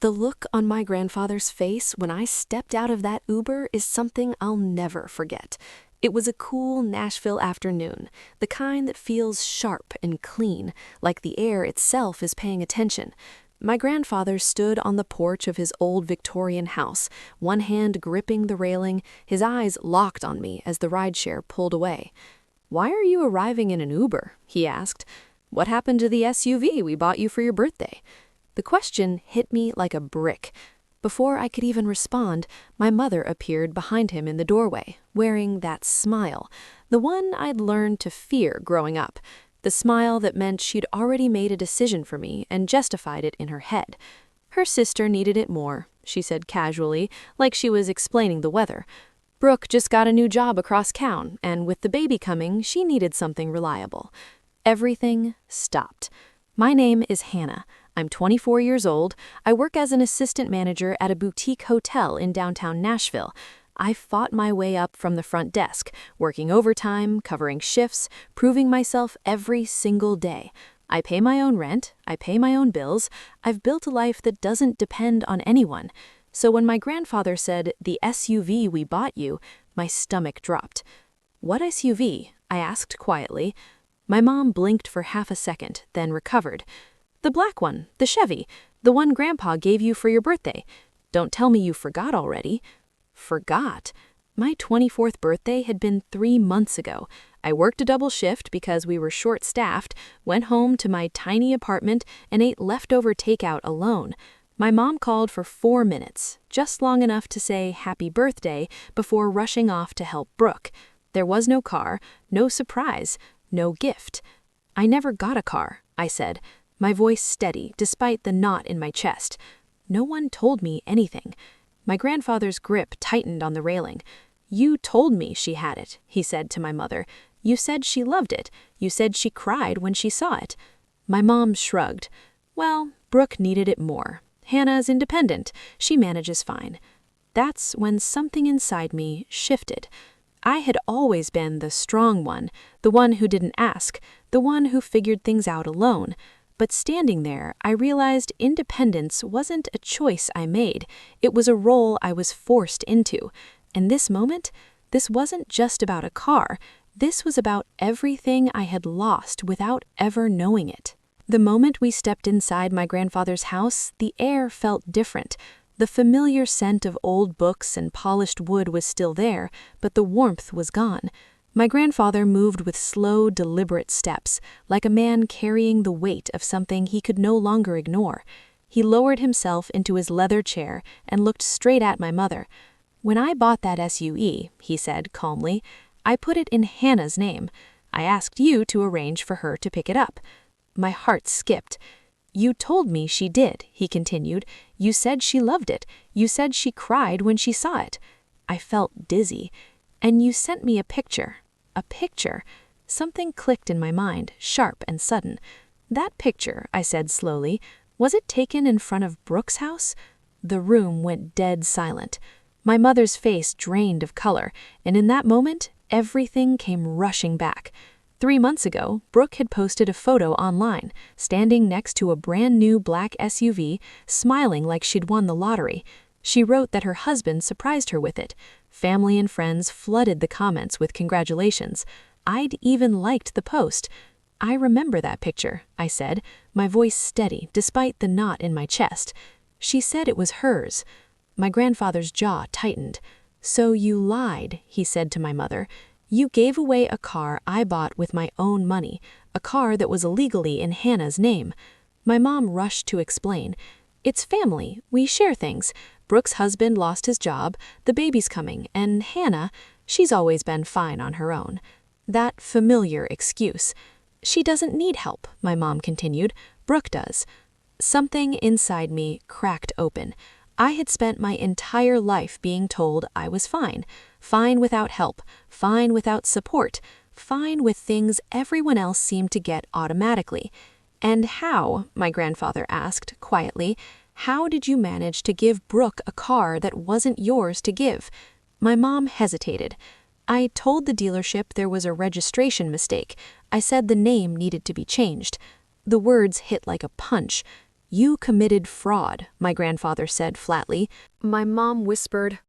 The look on my grandfather's face when I stepped out of that Uber is something I'll never forget. It was a cool Nashville afternoon, the kind that feels sharp and clean, like the air itself is paying attention. My grandfather stood on the porch of his old Victorian house, one hand gripping the railing, his eyes locked on me as the rideshare pulled away. "Why are you arriving in an Uber?" he asked. "What happened to the SUV we bought you for your birthday?" The question hit me like a brick. Before I could even respond, my mother appeared behind him in the doorway, wearing that smile, the one I'd learned to fear growing up, the smile that meant she'd already made a decision for me and justified it in her head. Her sister needed it more, she said casually, like she was explaining the weather. Brooke just got a new job across town, and with the baby coming, she needed something reliable. Everything stopped. My name is Hannah. I'm 24 years old. I work as an assistant manager at a boutique hotel in downtown Nashville. I fought my way up from the front desk, working overtime, covering shifts, proving myself every single day. I pay my own rent. I pay my own bills. I've built a life that doesn't depend on anyone. So when my grandfather said, "The SUV we bought you," my stomach dropped. "What SUV?" I asked quietly. My mom blinked for half a second, then recovered. "The black one, the Chevy, the one Grandpa gave you for your birthday. Don't tell me you forgot already." Forgot? My 24th birthday had been 3 months ago. I worked a double shift because we were short-staffed, went home to my tiny apartment, and ate leftover takeout alone. My mom called for 4 minutes, just long enough to say happy birthday before rushing off to help Brooke. There was no car, no surprise, no gift. "I never got a car," I said, my voice steady despite the knot in my chest. No one told me anything. My grandfather's grip tightened on the railing. "You told me she had it," he said to my mother. "You said she loved it. You said she cried when she saw it." My mom shrugged. "Well, Brooke needed it more. Hannah's independent. She manages fine." That's when something inside me shifted. I had always been the strong one, the one who didn't ask, the one who figured things out alone. But standing there, I realized independence wasn't a choice I made. It was a role I was forced into. And this moment, this wasn't just about a car. This was about everything I had lost without ever knowing it. The moment we stepped inside my grandfather's house, the air felt different. The familiar scent of old books and polished wood was still there, but the warmth was gone. My grandfather moved with slow, deliberate steps, like a man carrying the weight of something he could no longer ignore. He lowered himself into his leather chair and looked straight at my mother. "When I bought that SUV," he said calmly, "I put it in Hannah's name. I asked you to arrange for her to pick it up." My heart skipped. "You told me she did," he continued. "You said she loved it. You said she cried when she saw it." I felt dizzy. "And you sent me a picture." A picture. Something clicked in my mind, sharp and sudden. "That picture," I said slowly, "was it taken in front of Brooke's house?" The room went dead silent. My mother's face drained of color, and in that moment, everything came rushing back. 3 months ago, Brooke had posted a photo online, standing next to a brand new black SUV, smiling like she'd won the lottery. She wrote that her husband surprised her with it. Family and friends flooded the comments with congratulations. I'd even liked the post. "I remember that picture," I said, my voice steady despite the knot in my chest. "She said it was hers." My grandfather's jaw tightened. "So you lied," he said to my mother. "You gave away a car I bought with my own money, a car that was illegally in Hannah's name." My mom rushed to explain. "It's family. We share things. Brooke's husband lost his job, the baby's coming, and Hannah, she's always been fine on her own." That familiar excuse. "She doesn't need help," my mom continued. "Brooke does." Something inside me cracked open. I had spent my entire life being told I was fine. Fine without help, fine without support, fine with things everyone else seemed to get automatically. "And how," my grandfather asked quietly, "how did you manage to give Brooke a car that wasn't yours to give?" My mom hesitated. "I told the dealership there was a registration mistake. I said the name needed to be changed." The words hit like a punch. "You committed fraud," my grandfather said flatly. My mom whispered,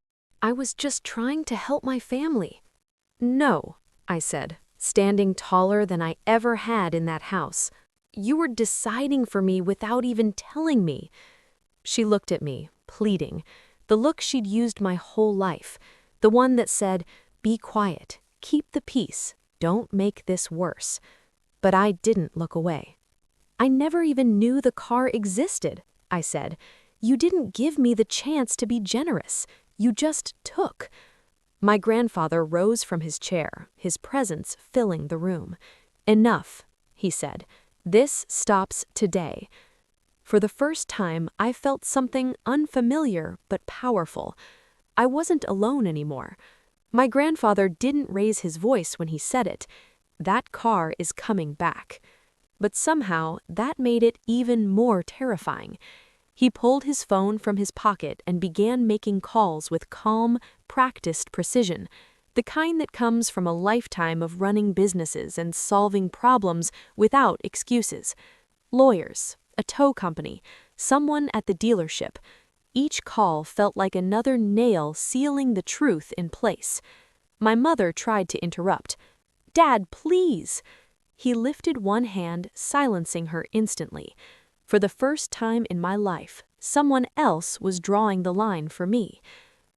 "I was just trying to help my family." "No," I said, standing taller than I ever had in that house. "You were deciding for me without even telling me." She looked at me, pleading, the look she'd used my whole life, the one that said, "Be quiet, keep the peace, don't make this worse." But I didn't look away. "I never even knew the car existed," I said. "You didn't give me the chance to be generous. You just took." My grandfather rose from his chair, his presence filling the room. "Enough," he said. "This stops today." For the first time, I felt something unfamiliar but powerful. I wasn't alone anymore. My grandfather didn't raise his voice when he said it. "That car is coming back." But somehow, that made it even more terrifying. He pulled his phone from his pocket and began making calls with calm, practiced precision, the kind that comes from a lifetime of running businesses and solving problems without excuses. Lawyers, a tow company, someone at the dealership. Each call felt like another nail sealing the truth in place. My mother tried to interrupt. "Dad, please!" He lifted one hand, silencing her instantly. For the first time in my life, someone else was drawing the line for me.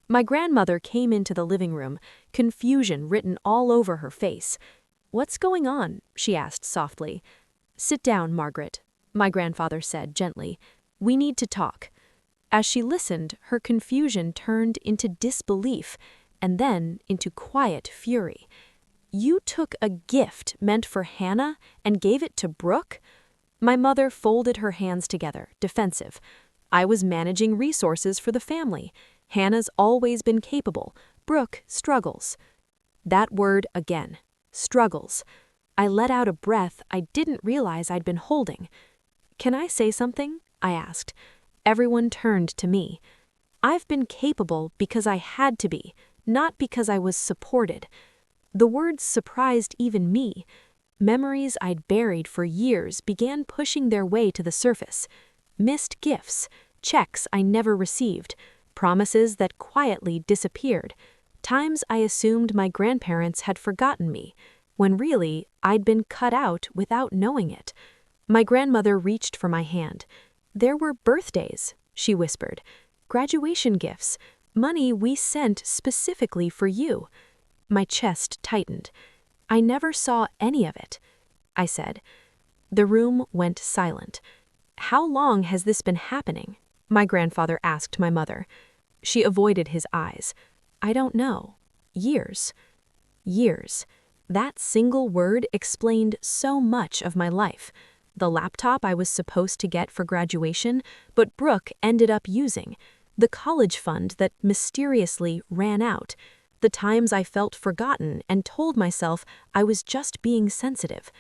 My grandmother came into the living room, confusion written all over her face. "What's going on?" she asked softly. "Sit down, Margaret," my grandfather said gently. "We need to talk." As she listened, her confusion turned into disbelief, and then into quiet fury. "You took a gift meant for Hannah and gave it to Brooke?" My mother folded her hands together, defensive. "I was managing resources for the family. Hannah's always been capable. Brooke struggles." That word again. Struggles. I let out a breath I didn't realize I'd been holding. "Can I say something?" I asked. Everyone turned to me. "I've been capable because I had to be, not because I was supported." The words surprised even me. Memories I'd buried for years began pushing their way to the surface. Missed gifts, checks I never received, promises that quietly disappeared, times I assumed my grandparents had forgotten me, when really I'd been cut out without knowing it. My grandmother reached for my hand. "There were birthdays," she whispered, "graduation gifts, money we sent specifically for you." My chest tightened. "I never saw any of it," I said. The room went silent. "How long has this been happening?" my grandfather asked my mother. She avoided his eyes. "I don't know. Years." Years. That single word explained so much of my life. The laptop I was supposed to get for graduation, but Brooke ended up using. The college fund that mysteriously ran out. The times I felt forgotten and told myself I was just being sensitive.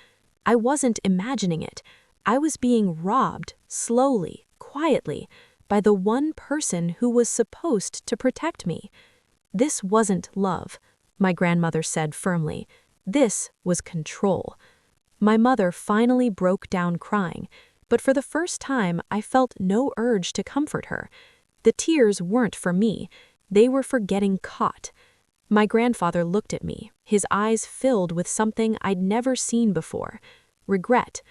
I wasn't imagining it. I was being robbed, slowly, quietly, by the one person who was supposed to protect me. This wasn't love, my grandmother said firmly. This was control. My mother finally broke down crying, but for the first time I felt no urge to comfort her. The tears weren't for me. They were for getting caught. My grandfather looked at me, his eyes filled with something I'd never seen before. Regret.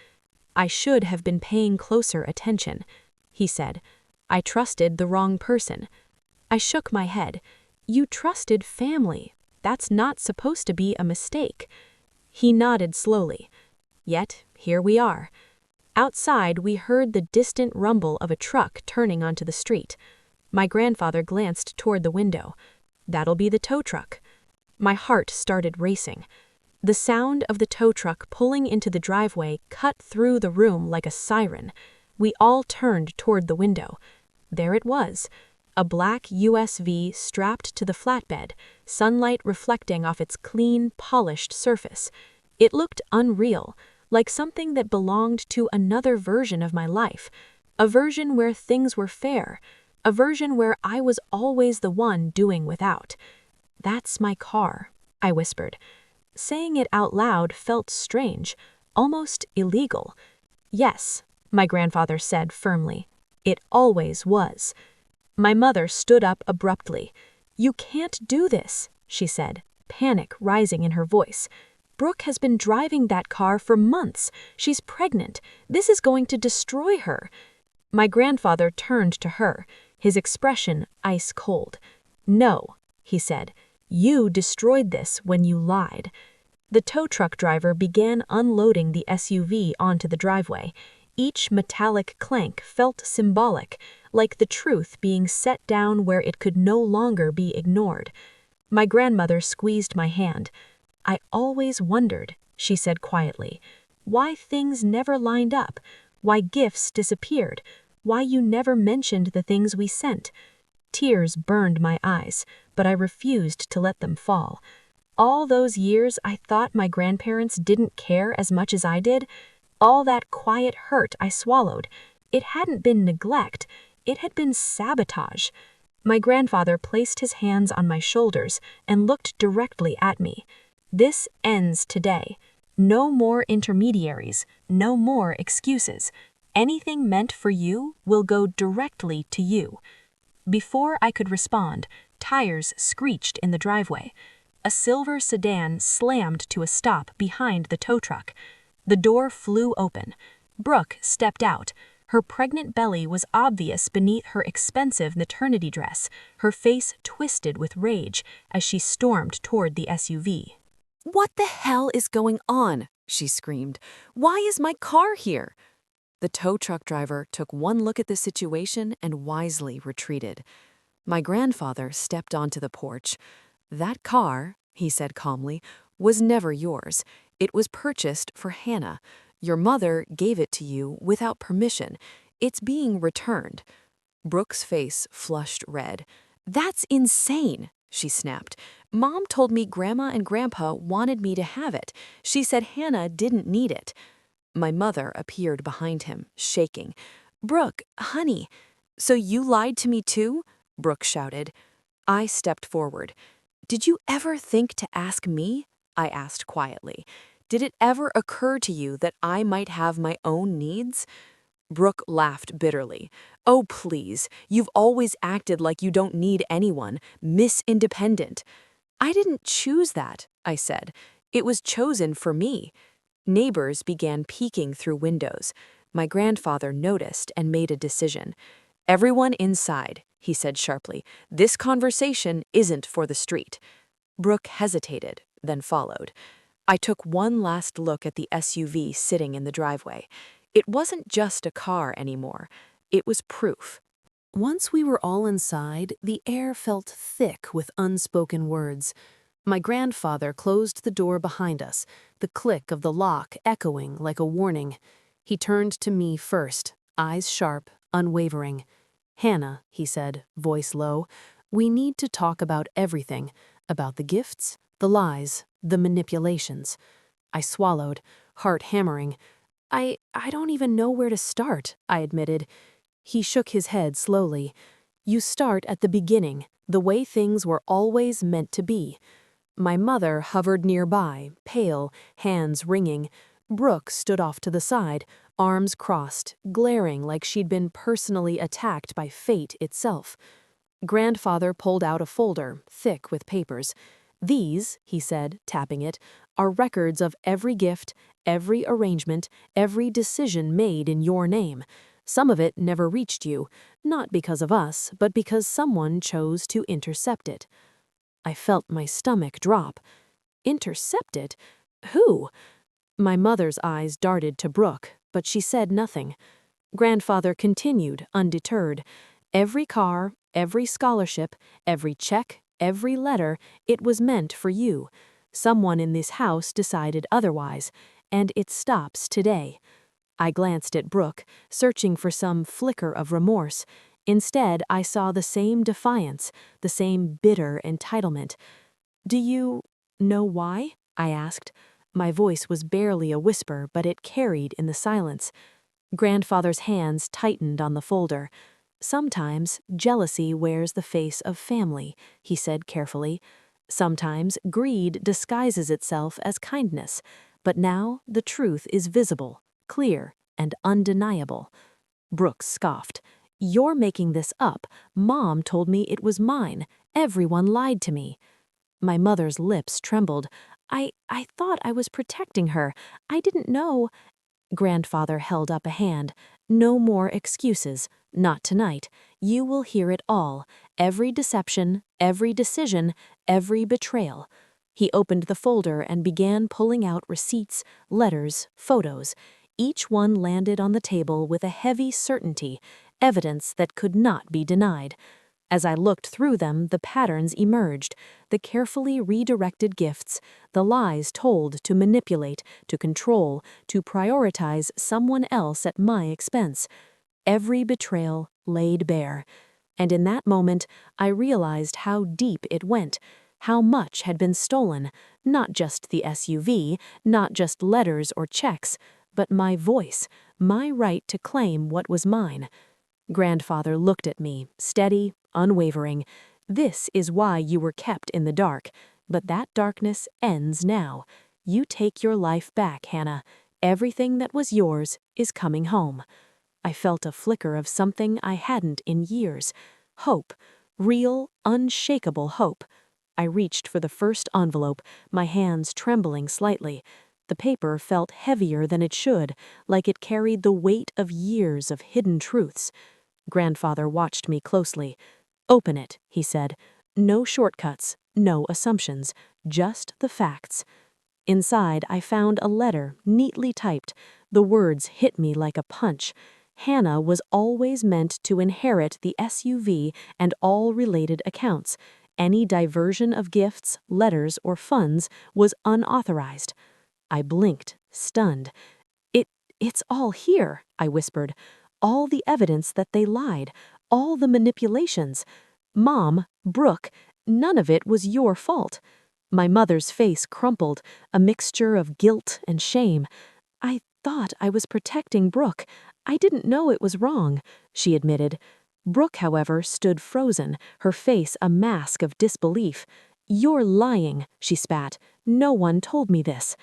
"I should have been paying closer attention," he said. "I trusted the wrong person." I shook my head. "You trusted family. That's not supposed to be a mistake." He nodded slowly. Yet, here we are. Outside, we heard the distant rumble of a truck turning onto the street. My grandfather glanced toward the window. "That'll be the tow truck." My heart started racing. The sound of the tow truck pulling into the driveway cut through the room like a siren. We all turned toward the window. There it was, a black USV strapped to the flatbed, sunlight reflecting off its clean, polished surface. It looked unreal, like something that belonged to another version of my life, a version where things were fair, a version where I was always the one doing without. "That's my car," I whispered. Saying it out loud felt strange, almost illegal. "Yes, my grandfather said firmly. It always was. My mother stood up abruptly. You can't do this, she said, panic rising in her voice. Brooke has been driving that car for months. She's pregnant. This is going to destroy her. My grandfather turned to her, his expression ice cold. No, he said. You destroyed this when you lied. The tow truck driver began unloading the SUV onto the driveway. Each metallic clank felt symbolic, like the truth being set down where it could no longer be ignored. My grandmother squeezed my hand. I always wondered, she said quietly, why things never lined up, why gifts disappeared, why you never mentioned the things we sent. Tears burned my eyes, but I refused to let them fall. All those years I thought my grandparents didn't care as much as I did. All that quiet hurt I swallowed. It hadn't been neglect, it had been sabotage. My grandfather placed his hands on my shoulders and looked directly at me. This ends today. No more intermediaries, no more excuses. Anything meant for you will go directly to you. Before I could respond, tires screeched in the driveway. A silver sedan slammed to a stop behind the tow truck. The door flew open. Brooke stepped out. Her pregnant belly was obvious beneath her expensive maternity dress, her face twisted with rage as she stormed toward the SUV. "What the hell is going on?" she screamed. "Why is my car here?" The tow truck driver took one look at the situation and wisely retreated. My grandfather stepped onto the porch. "That car," he said calmly, "was never yours. It was purchased for Hannah. Your mother gave it to you without permission. It's being returned." Brooke's face flushed red. "That's insane," she snapped. "Mom told me Grandma and Grandpa wanted me to have it. She said Hannah didn't need it." My mother appeared behind him, shaking. "Brooke, honey." "So you lied to me too?" Brooke shouted. I stepped forward. "Did you ever think to ask me?" I asked quietly. "Did it ever occur to you that I might have my own needs?" Brooke laughed bitterly. "Oh, please, you've always acted like you don't need anyone, Miss Independent." "I didn't choose that," I said. "It was chosen for me." Neighbors began peeking through windows. My grandfather noticed and made a decision. "Everyone inside," he said sharply. "This conversation isn't for the street." Brooke hesitated, then followed. I took one last look at the SUV sitting in the driveway. It wasn't just a car anymore. It was proof. Once we were all inside, the air felt thick with unspoken words. My grandfather closed the door behind us, the click of the lock echoing like a warning. He turned to me first, eyes sharp, unwavering. "Hannah," he said, voice low, "we need to talk about everything, about the gifts, the lies, the manipulations." I swallowed, heart hammering. I don't even know where to start," I admitted. He shook his head slowly. "You start at the beginning, the way things were always meant to be." My mother hovered nearby, pale, hands wringing. Brooke stood off to the side, arms crossed, glaring like she'd been personally attacked by fate itself. Grandfather pulled out a folder, thick with papers. "These," he said, tapping it, "are records of every gift, every arrangement, every decision made in your name. Some of it never reached you, not because of us, but because someone chose to intercept it." I felt my stomach drop. Intercept it? Who? My mother's eyes darted to Brooke, but she said nothing. Grandfather continued, undeterred. "Every car, every scholarship, every check, every letter, it was meant for you. Someone in this house decided otherwise, and it stops today." I glanced at Brooke, searching for some flicker of remorse. Instead, I saw the same defiance, the same bitter entitlement. "Do you know why?" I asked. My voice was barely a whisper, but it carried in the silence. Grandfather's hands tightened on the folder. "Sometimes jealousy wears the face of family," he said carefully. "Sometimes greed disguises itself as kindness. But now the truth is visible, clear, and undeniable. Brooks scoffed. "You're making this up. Mom told me it was mine. Everyone lied to me." My mother's lips trembled. I thought I was protecting her. I didn't know." Grandfather held up a hand. "No more excuses. Not tonight. You will hear it all. Every deception, every decision, every betrayal." He opened the folder and began pulling out receipts, letters, photos. Each one landed on the table with a heavy certainty, evidence that could not be denied. As I looked through them, the patterns emerged, the carefully redirected gifts, the lies told to manipulate, to control, to prioritize someone else at my expense. Every betrayal laid bare. And in that moment, I realized how deep it went, how much had been stolen, not just the SUV, not just letters or checks, but my voice, my right to claim what was mine. Grandfather looked at me, steady, unwavering. "This is why you were kept in the dark, but that darkness ends now. You take your life back, Hannah. Everything that was yours is coming home." I felt a flicker of something I hadn't in years. Hope. Real, unshakable hope. I reached for the first envelope, my hands trembling slightly. The paper felt heavier than it should, like it carried the weight of years of hidden truths. Grandfather watched me closely. "Open it," he said. "No shortcuts, no assumptions, just the facts." Inside, I found a letter, neatly typed. The words hit me like a punch. Hannah was always meant to inherit the SUV and all related accounts. Any diversion of gifts, letters, or funds was unauthorized. I blinked, stunned. It's all here," I whispered. "All the evidence that they lied, all the manipulations. Mom, Brooke, none of it was your fault." My mother's face crumpled, a mixture of guilt and shame. "I thought I was protecting Brooke. I didn't know it was wrong," she admitted. Brooke, however, stood frozen, her face a mask of disbelief. "You're lying," she spat. "No one told me this."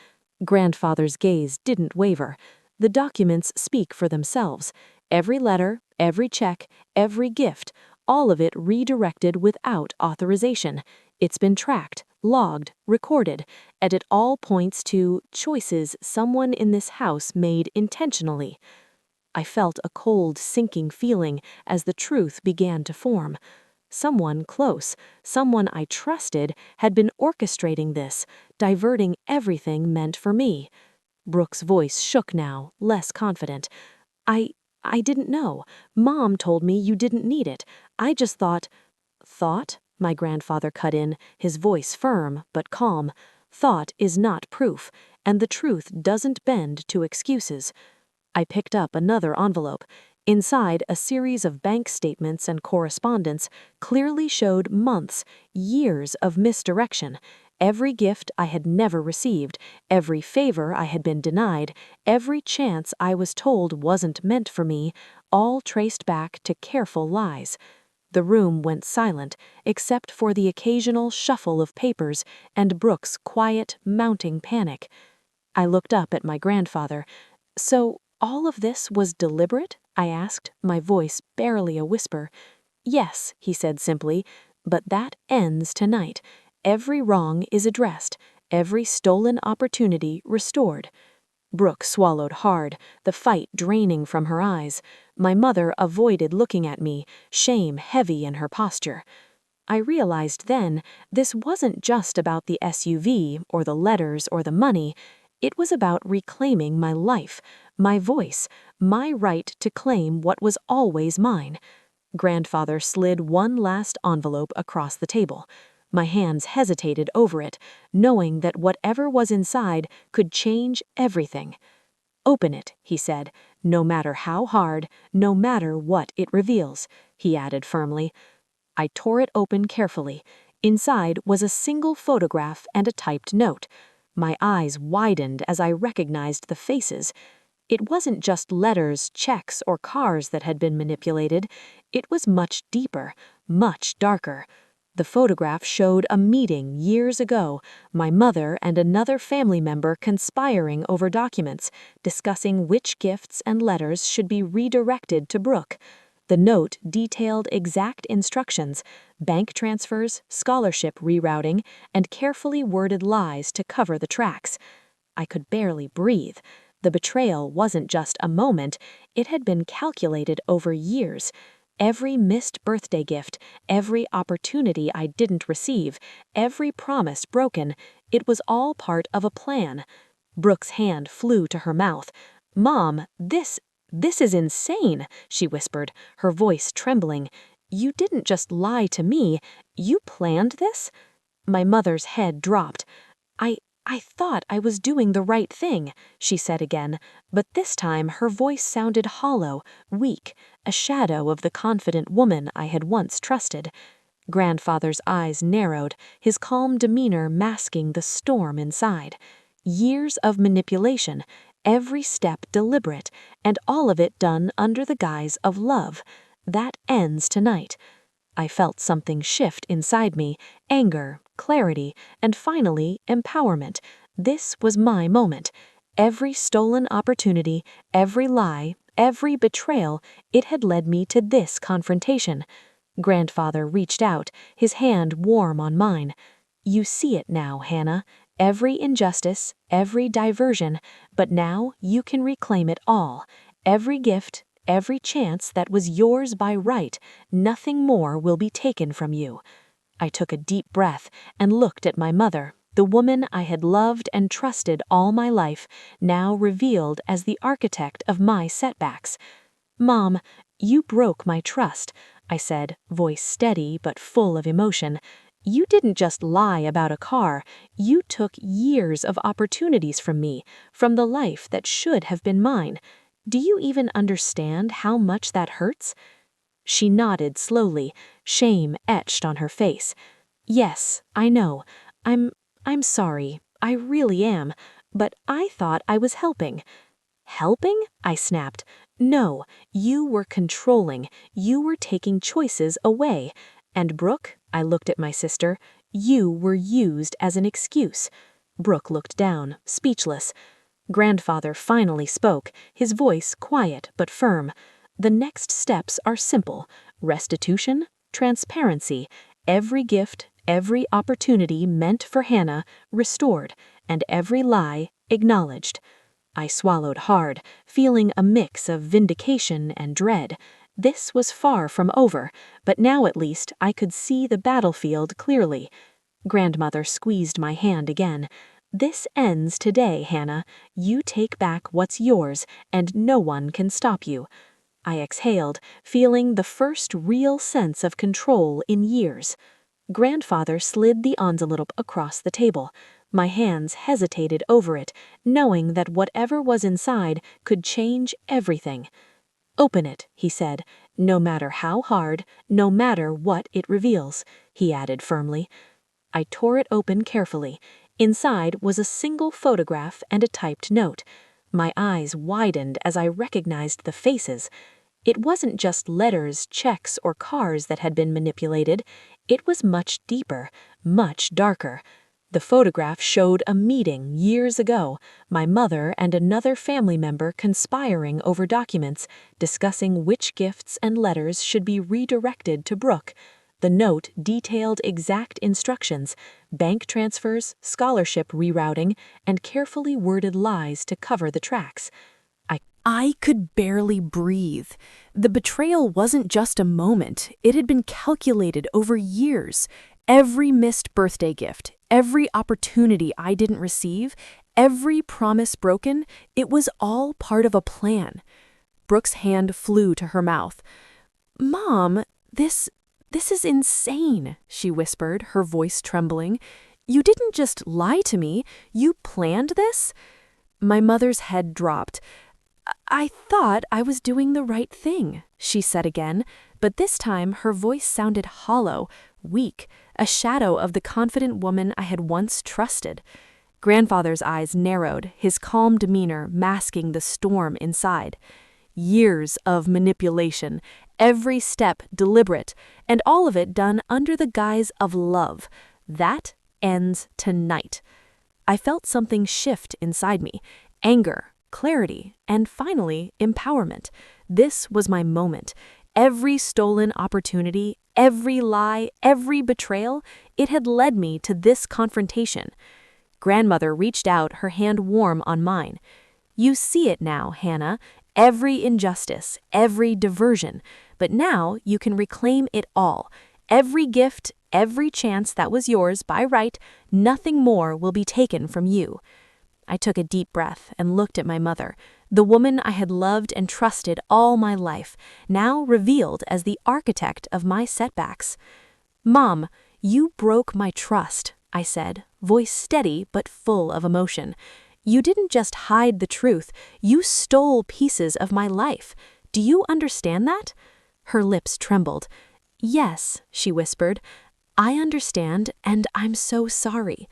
Grandfather's gaze didn't waver. The documents speak for themselves. Every letter, every check, every gift, all of it redirected without authorization. It's been tracked, logged, recorded, and it all points to choices someone in this house made intentionally. I felt a cold, sinking feeling as the truth began to form. Someone close, someone I trusted, had been orchestrating this, diverting everything meant for me. Brooke's voice shook now, less confident. I didn't know. Mom told me you didn't need it. I just thought." "Thought?" my grandfather cut in, his voice firm but calm. "Thought is not proof, and the truth doesn't bend to excuses." I picked up another envelope. Inside, a series of bank statements and correspondence clearly showed months, years of misdirection. Every gift I had never received, every favor I had been denied, every chance I was told wasn't meant for me, all traced back to careful lies. The room went silent, except for the occasional shuffle of papers and Brooke's quiet, mounting panic. I looked up at my grandfather. "So, all of this was deliberate?" I asked, my voice barely a whisper. "Yes," he said simply, "but that ends tonight. Every wrong is addressed, every stolen opportunity restored." Brooke swallowed hard, the fight draining from her eyes. My mother avoided looking at me, shame heavy in her posture. I realized then this wasn't just about the SUV or the letters or the money. It was about reclaiming my life, my voice, my right to claim what was always mine. Grandfather slid one last envelope across the table. My hands hesitated over it, knowing that whatever was inside could change everything. "Open it," he said, "no matter how hard, no matter what it reveals," he added firmly. I tore it open carefully. Inside was a single photograph and a typed note. My eyes widened as I recognized the faces. It wasn't just letters, checks, or cars that had been manipulated. It was much deeper, much darker. The photograph showed a meeting years ago, my mother and another family member conspiring over documents, discussing which gifts and letters should be redirected to Brooke. The note detailed exact instructions, bank transfers, scholarship rerouting, and carefully worded lies to cover the tracks. I could barely breathe. The betrayal wasn't just a moment, it had been calculated over years. Every missed birthday gift, every opportunity I didn't receive, every promise broken, it was all part of a plan. Brooke's hand flew to her mouth. "Mom, this is insane," she whispered, her voice trembling. "You didn't just lie to me, you planned this?" My mother's head dropped. I thought I was doing the right thing," she said again, but this time her voice sounded hollow, weak, a shadow of the confident woman I had once trusted. Grandfather's eyes narrowed, his calm demeanor masking the storm inside. Years of manipulation, every step deliberate, and all of it done under the guise of love. That ends tonight. I felt something shift inside me, anger, clarity, and finally, empowerment. This was my moment. Every stolen opportunity, every lie, every betrayal, it had led me to this confrontation. Grandfather reached out, his hand warm on mine. "You see it now, Hannah. Every injustice, every diversion, but now you can reclaim it all. Every gift, every chance that was yours by right, nothing more will be taken from you." I took a deep breath and looked at my mother, the woman I had loved and trusted all my life, now revealed as the architect of my setbacks. "Mom, you broke my trust," I said, voice steady but full of emotion. "You didn't just lie about a car, you took years of opportunities from me, from the life that should have been mine. Do you even understand how much that hurts?" She nodded slowly, shame etched on her face. "Yes, I know. I'm sorry. I really am. But I thought I was helping." "Helping?" I snapped. "No, you were controlling. You were taking choices away. And Brooke," I looked at my sister, "you were used as an excuse." Brooke looked down, speechless. Grandfather finally spoke, his voice quiet but firm. "The next steps are simple. Restitution, transparency, every gift, every opportunity meant for Hannah restored, and every lie acknowledged." I swallowed hard, feeling a mix of vindication and dread. This was far from over, but now at least I could see the battlefield clearly. Grandmother squeezed my hand again. "This ends today, Hannah. You take back what's yours, and no one can stop you." I exhaled, feeling the first real sense of control in years. Grandfather slid the envelope across the table. My hands hesitated over it, knowing that whatever was inside could change everything. "Open it," he said, "no matter how hard, no matter what it reveals," he added firmly. I tore it open carefully. Inside was a single photograph and a typed note. My eyes widened as I recognized the faces. It wasn't just letters, checks, or cars that had been manipulated. It was much deeper, much darker. The photograph showed a meeting years ago, my mother and another family member conspiring over documents, discussing which gifts and letters should be redirected to Brooke. The note detailed exact instructions, bank transfers, scholarship rerouting, and carefully worded lies to cover the tracks. I could barely breathe. The betrayal wasn't just a moment, it had been calculated over years. Every missed birthday gift, every opportunity I didn't receive, every promise broken, it was all part of a plan. Brooke's hand flew to her mouth. "Mom, this is insane," she whispered, her voice trembling. "You didn't just lie to me, you planned this?" My mother's head dropped. "I thought I was doing the right thing," she said again, but this time her voice sounded hollow, weak, a shadow of the confident woman I had once trusted. Grandfather's eyes narrowed, his calm demeanor masking the storm inside. Years of manipulation, every step deliberate, and all of it done under the guise of love. That ends tonight. I felt something shift inside me. Anger, clarity, and finally, empowerment. This was my moment. Every stolen opportunity, every lie, every betrayal, it had led me to this confrontation. Grandmother reached out, her hand warm on mine. You see it now, Hannah. Every injustice, every diversion. But now you can reclaim it all. Every gift, every chance that was yours by right, nothing more will be taken from you. I took a deep breath and looked at my mother, the woman I had loved and trusted all my life, now revealed as the architect of my setbacks. Mom, you broke my trust, I said, voice steady but full of emotion. You didn't just hide the truth, you stole pieces of my life. Do you understand that? Her lips trembled. Yes, she whispered. I understand, and I'm so sorry.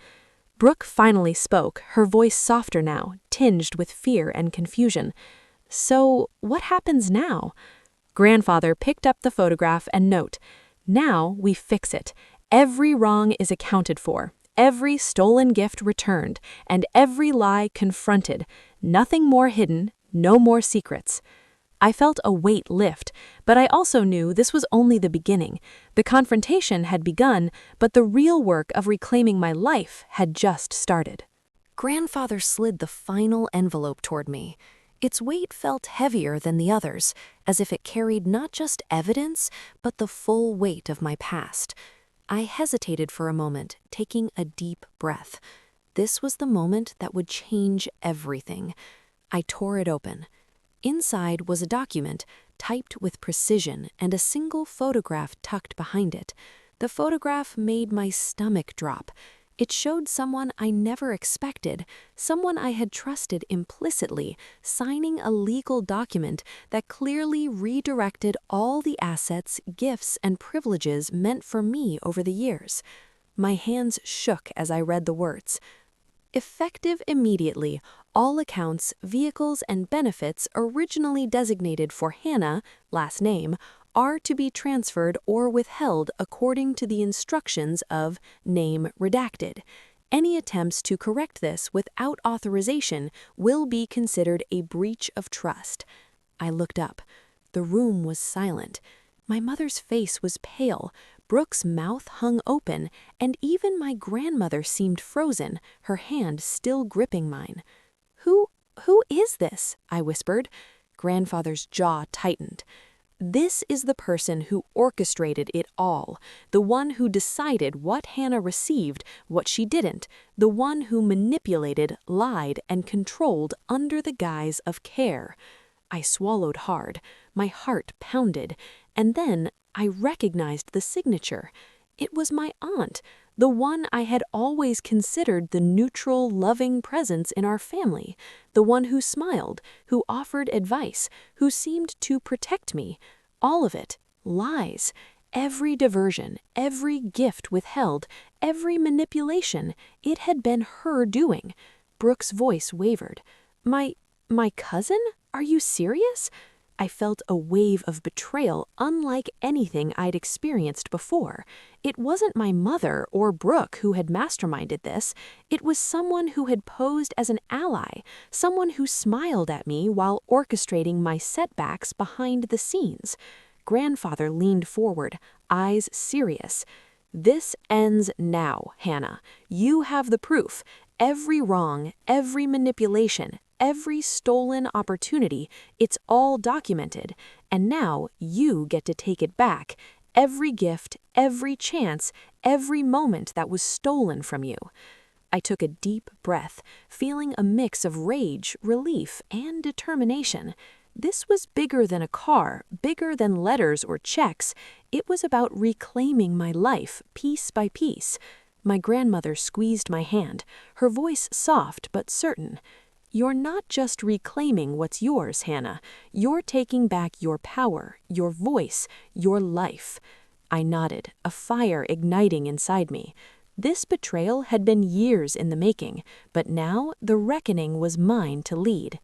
Brooke finally spoke, her voice softer now, tinged with fear and confusion. So, what happens now? Grandfather picked up the photograph and note. Now we fix it. Every wrong is accounted for, every stolen gift returned, and every lie confronted. Nothing more hidden, no more secrets. I felt a weight lift, but I also knew this was only the beginning. The confrontation had begun, but the real work of reclaiming my life had just started. Grandfather slid the final envelope toward me. Its weight felt heavier than the others, as if it carried not just evidence, but the full weight of my past. I hesitated for a moment, taking a deep breath. This was the moment that would change everything. I tore it open. Inside was a document, typed with precision, and a single photograph tucked behind it. The photograph made my stomach drop. It showed someone I never expected, someone I had trusted implicitly, signing a legal document that clearly redirected all the assets, gifts, and privileges meant for me over the years. My hands shook as I read the words. Effective immediately, all accounts, vehicles, and benefits originally designated for Hannah, last name, are to be transferred or withheld according to the instructions of name redacted. Any attempts to correct this without authorization will be considered a breach of trust. I looked up. The room was silent. My mother's face was pale, Brooke's mouth hung open, and even my grandmother seemed frozen, her hand still gripping mine. Who is this? I whispered. Grandfather's jaw tightened. This is the person who orchestrated it all, the one who decided what Hannah received, what she didn't, the one who manipulated, lied, and controlled under the guise of care. I swallowed hard, my heart pounded, and then I recognized the signature. It was my aunt, the one I had always considered the neutral, loving presence in our family, the one who smiled, who offered advice, who seemed to protect me. All of it, lies. Every diversion, every gift withheld, every manipulation, it had been her doing. Brooke's voice wavered. My cousin? Are you serious? I felt a wave of betrayal unlike anything I'd experienced before. It wasn't my mother or Brooke who had masterminded this. It was someone who had posed as an ally, someone who smiled at me while orchestrating my setbacks behind the scenes. Grandfather leaned forward, eyes serious. This ends now, Hannah. You have the proof. Every wrong, every manipulation, every stolen opportunity, it's all documented, and now you get to take it back. Every gift, every chance, every moment that was stolen from you. I took a deep breath, feeling a mix of rage, relief, and determination. This was bigger than a car, bigger than letters or checks. It was about reclaiming my life, piece by piece. My grandmother squeezed my hand, her voice soft but certain. You're not just reclaiming what's yours, Hannah. You're taking back your power, your voice, your life. I nodded, a fire igniting inside me. This betrayal had been years in the making, but now the reckoning was mine to lead.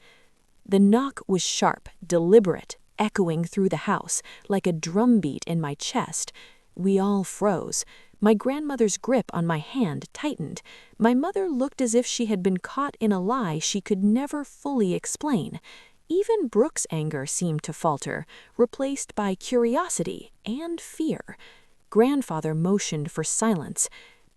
The knock was sharp, deliberate, echoing through the house, like a drumbeat in my chest. We all froze. My grandmother's grip on my hand tightened. My mother looked as if she had been caught in a lie she could never fully explain. Even Brooke's anger seemed to falter, replaced by curiosity and fear. Grandfather motioned for silence.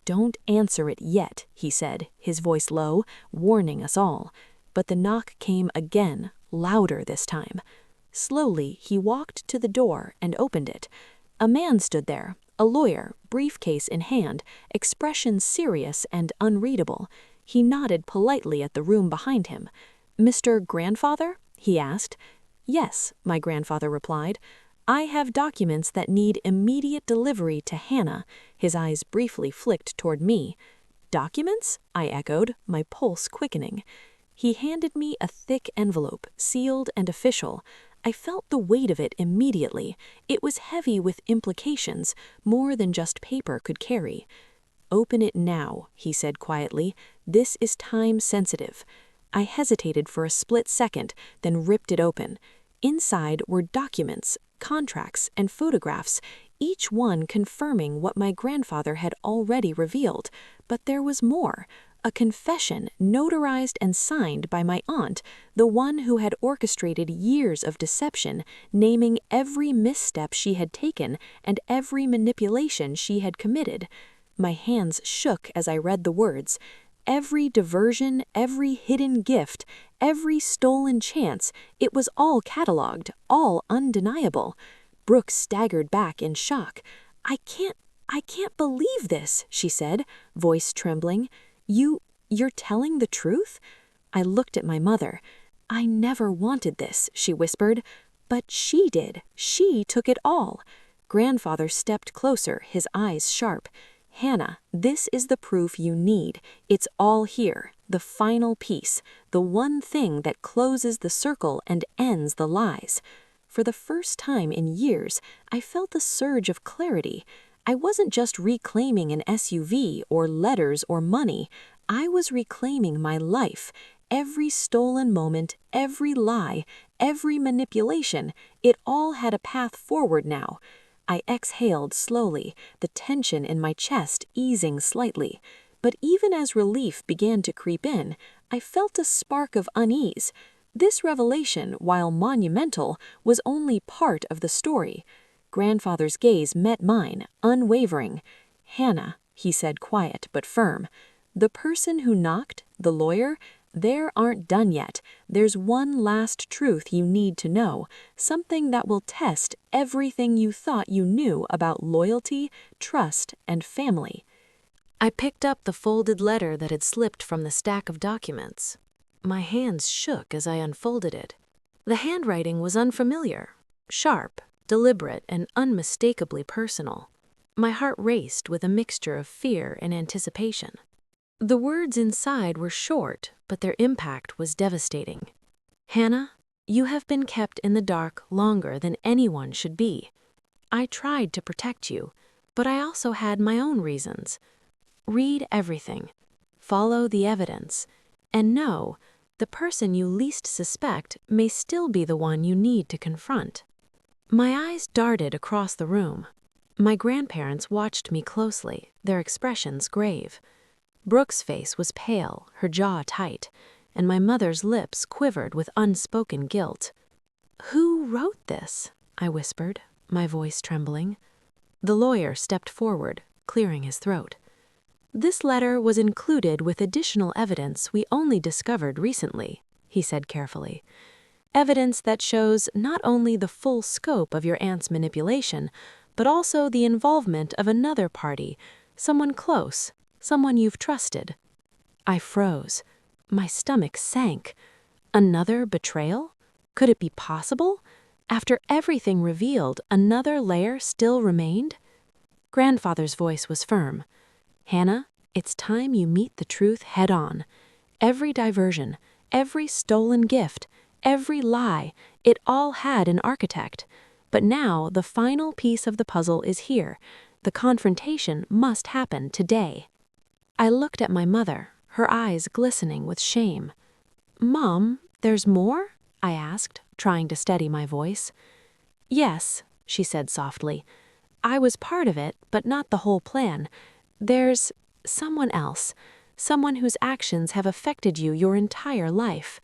"Don't answer it yet," he said, his voice low, warning us all. But the knock came again, louder this time. Slowly, he walked to the door and opened it. A man stood there, a lawyer, briefcase in hand, expression serious and unreadable. He nodded politely at the room behind him. "Mr. Grandfather?" he asked. "Yes," my grandfather replied. "I have documents that need immediate delivery to Hannah." His eyes briefly flicked toward me. "Documents?" I echoed, my pulse quickening. He handed me a thick envelope, sealed and official. I felt the weight of it immediately. It was heavy with implications, more than just paper could carry. "Open it now," he said quietly. "This is time sensitive." I hesitated for a split second, then ripped it open. Inside were documents, contracts, and photographs, each one confirming what my grandfather had already revealed. But there was more. A confession notarized and signed by my aunt, the one who had orchestrated years of deception, naming every misstep she had taken and every manipulation she had committed. My hands shook as I read the words. Every diversion, every hidden gift, every stolen chance, it was all cataloged, all undeniable. Brooke staggered back in shock. I can't believe this," she said, voice trembling. You're telling the truth?" I looked at my mother. "I never wanted this," she whispered. "But she did. She took it all." Grandfather stepped closer, his eyes sharp. "Hannah, this is the proof you need. It's all here, the final piece, the one thing that closes the circle and ends the lies." For the first time in years, I felt a surge of clarity. I wasn't just reclaiming an SUV or letters or money. I was reclaiming my life. Every stolen moment, every lie, every manipulation, it all had a path forward now. I exhaled slowly, the tension in my chest easing slightly. But even as relief began to creep in, I felt a spark of unease. This revelation, while monumental, was only part of the story. Grandfather's gaze met mine, unwavering. "Hannah," he said, quiet but firm. "The person who knocked, the lawyer, they aren't done yet. There's one last truth you need to know, something that will test everything you thought you knew about loyalty, trust, and family." I picked up the folded letter that had slipped from the stack of documents. My hands shook as I unfolded it. The handwriting was unfamiliar, sharp, deliberate, and unmistakably personal. My heart raced with a mixture of fear and anticipation. The words inside were short, but their impact was devastating. "Hannah, you have been kept in the dark longer than anyone should be. I tried to protect you, but I also had my own reasons. Read everything, follow the evidence, and know the person you least suspect may still be the one you need to confront." My eyes darted across the room. My grandparents watched me closely, their expressions grave. Brooke's face was pale, her jaw tight, and my mother's lips quivered with unspoken guilt. "Who wrote this?" I whispered, my voice trembling. The lawyer stepped forward, clearing his throat. "This letter was included with additional evidence we only discovered recently," he said carefully. "Evidence that shows not only the full scope of your aunt's manipulation, but also the involvement of another party, someone close, someone you've trusted." I froze. My stomach sank. Another betrayal? Could it be possible? After everything revealed, another layer still remained? Grandfather's voice was firm. "Hannah, it's time you meet the truth head on. Every diversion, every stolen gift, every lie, it all had an architect. But now the final piece of the puzzle is here. The confrontation must happen today." I looked at my mother, her eyes glistening with shame. "Mom, there's more?" I asked, trying to steady my voice. Yes, she said softly. I was part of it, but not the whole plan. There's someone else, someone whose actions have affected you your entire life.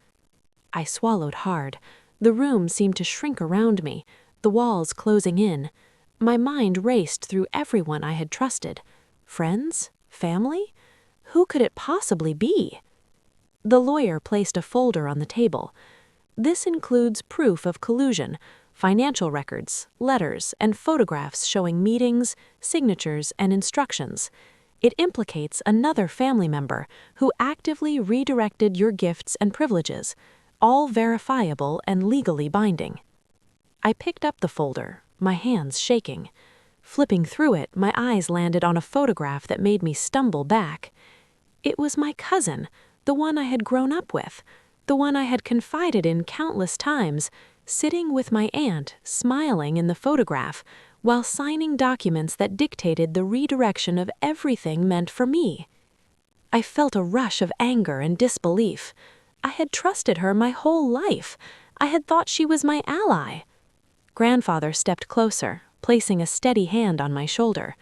I swallowed hard. The room seemed to shrink around me, the walls closing in. My mind raced through everyone I had trusted. Friends? Family? Who could it possibly be? The lawyer placed a folder on the table. This includes proof of collusion, financial records, letters, and photographs showing meetings, signatures, and instructions. It implicates another family member who actively redirected your gifts and privileges, all verifiable and legally binding. I picked up the folder, my hands shaking. Flipping through it, my eyes landed on a photograph that made me stumble back. It was my cousin, the one I had grown up with, the one I had confided in countless times, sitting with my aunt, smiling in the photograph, while signing documents that dictated the redirection of everything meant for me. I felt a rush of anger and disbelief. I had trusted her my whole life. I had thought she was my ally. Grandfather stepped closer, placing a steady hand on my shoulder.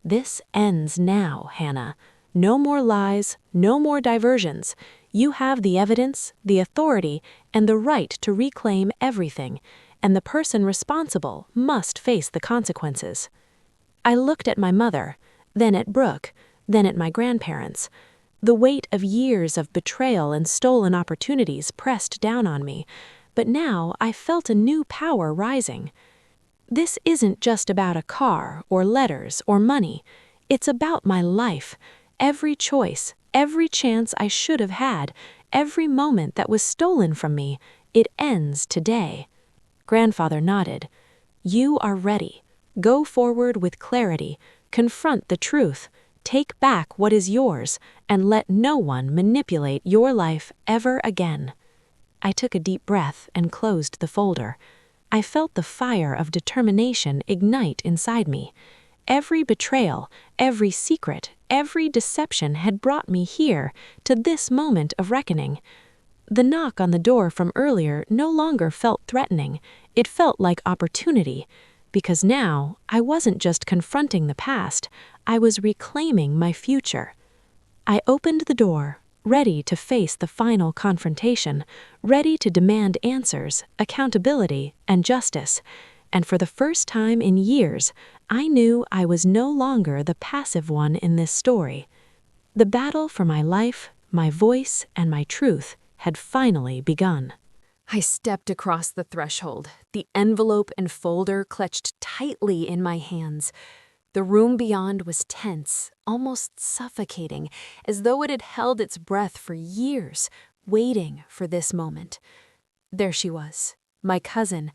This ends now, Hannah. No more lies, no more diversions. You have the evidence, the authority, and the right to reclaim everything, and the person responsible must face the consequences. I looked at my mother, then at Brooke, then at my grandparents. The weight of years of betrayal and stolen opportunities pressed down on me, but now I felt a new power rising. This isn't just about a car or letters or money. It's about my life. Every choice, every chance I should have had, every moment that was stolen from me, it ends today. Grandfather nodded. You are ready. Go forward with clarity, confront the truth, take back what is yours, and let no one manipulate your life ever again. I took a deep breath and closed the folder. I felt the fire of determination ignite inside me. Every betrayal, every secret, every deception had brought me here, to this moment of reckoning. The knock on the door from earlier no longer felt threatening. It felt like opportunity, because now I wasn't just confronting the past, I was reclaiming my future. I opened the door, ready to face the final confrontation, ready to demand answers, accountability, and justice. And for the first time in years, I knew I was no longer the passive one in this story. The battle for my life, my voice, and my truth had finally begun. I stepped across the threshold, the envelope and folder clutched tightly in my hands. The room beyond was tense, almost suffocating, as though it had held its breath for years, waiting for this moment. There she was, my cousin,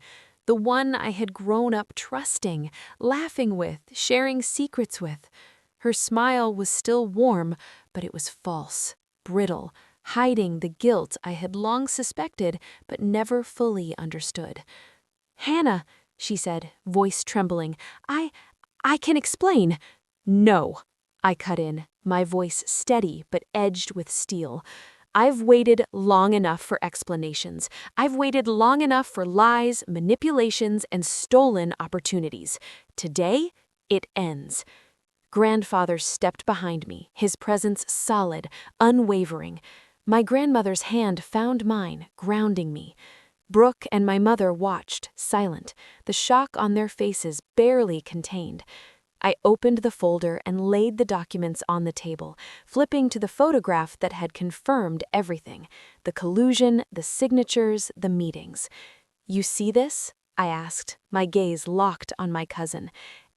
the one I had grown up trusting, laughing with, sharing secrets with. Her smile was still warm, but it was false, brittle, hiding the guilt I had long suspected but never fully understood. "Hannah," she said, voice trembling, I can explain." "No," I cut in, my voice steady but edged with steel. "I've waited long enough for explanations. I've waited long enough for lies, manipulations, and stolen opportunities. Today, it ends." Grandfather stepped behind me, his presence solid, unwavering. My grandmother's hand found mine, grounding me. Brooke and my mother watched, silent, the shock on their faces barely contained. I opened the folder and laid the documents on the table, flipping to the photograph that had confirmed everything: the collusion, the signatures, the meetings. "You see this?" I asked, my gaze locked on my cousin.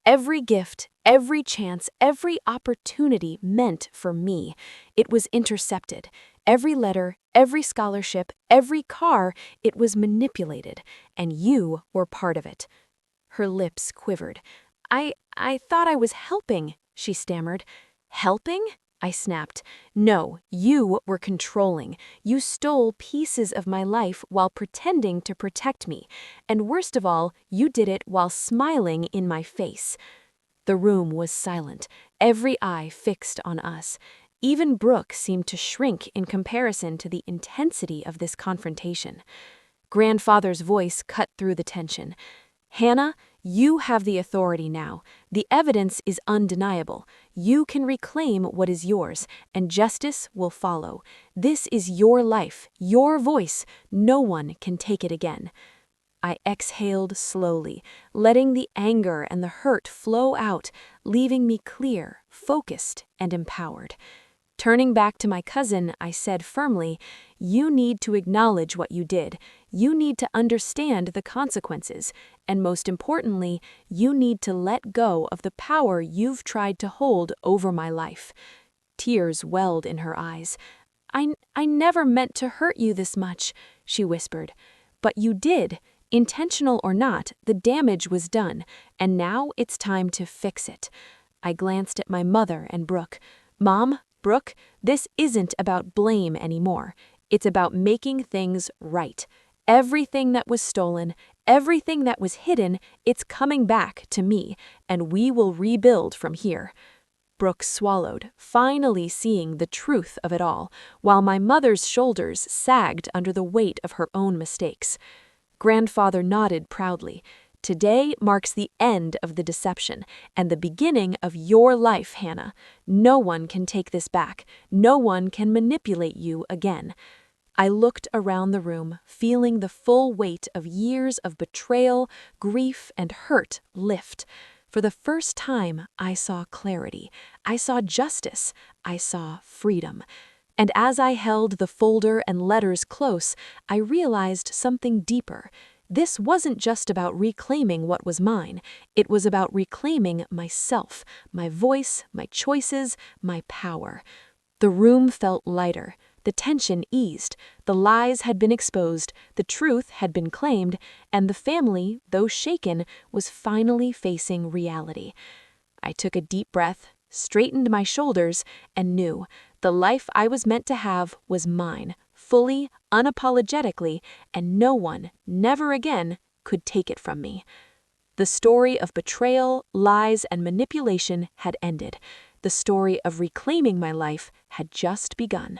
Every gift, every chance, every opportunity meant for me. It was intercepted. Every letter, every scholarship, every car, it was manipulated, and you were part of it. Her lips quivered. I thought I was helping," she stammered. "Helping?" I snapped. "No, you were controlling. You stole pieces of my life while pretending to protect me. And worst of all, you did it while smiling in my face." The room was silent, every eye fixed on us. Even Brooke seemed to shrink in comparison to the intensity of this confrontation. Grandfather's voice cut through the tension. Hannah, you have the authority now. The evidence is undeniable. You can reclaim what is yours, and justice will follow. This is your life, your voice. No one can take it again. I exhaled slowly, letting the anger and the hurt flow out, leaving me clear, focused, and empowered. Turning back to my cousin, I said firmly, "You need to acknowledge what you did. You need to understand the consequences. And most importantly, you need to let go of the power you've tried to hold over my life." Tears welled in her eyes. I never meant to hurt you this much," she whispered. "But you did. Intentional or not, the damage was done, and now it's time to fix it." I glanced at my mother and Brooke. "Mom, Brooke, this isn't about blame anymore. It's about making things right. Everything that was stolen, everything that was hidden, it's coming back to me, and we will rebuild from here." Brooke swallowed, finally seeing the truth of it all, while my mother's shoulders sagged under the weight of her own mistakes. Grandfather nodded proudly. "Today marks the end of the deception and the beginning of your life, Hannah. No one can take this back. No one can manipulate you again." I looked around the room, feeling the full weight of years of betrayal, grief, and hurt lift. For the first time, I saw clarity. I saw justice. I saw freedom. And as I held the folder and letters close, I realized something deeper. This wasn't just about reclaiming what was mine. It was about reclaiming myself, my voice, my choices, my power. The room felt lighter. The tension eased. The lies had been exposed. The truth had been claimed. And the family, though shaken, was finally facing reality. I took a deep breath, straightened my shoulders, and knew the life I was meant to have was mine, fully, unapologetically, and no one, never again, could take it from me. The story of betrayal, lies, and manipulation had ended. The story of reclaiming my life had just begun.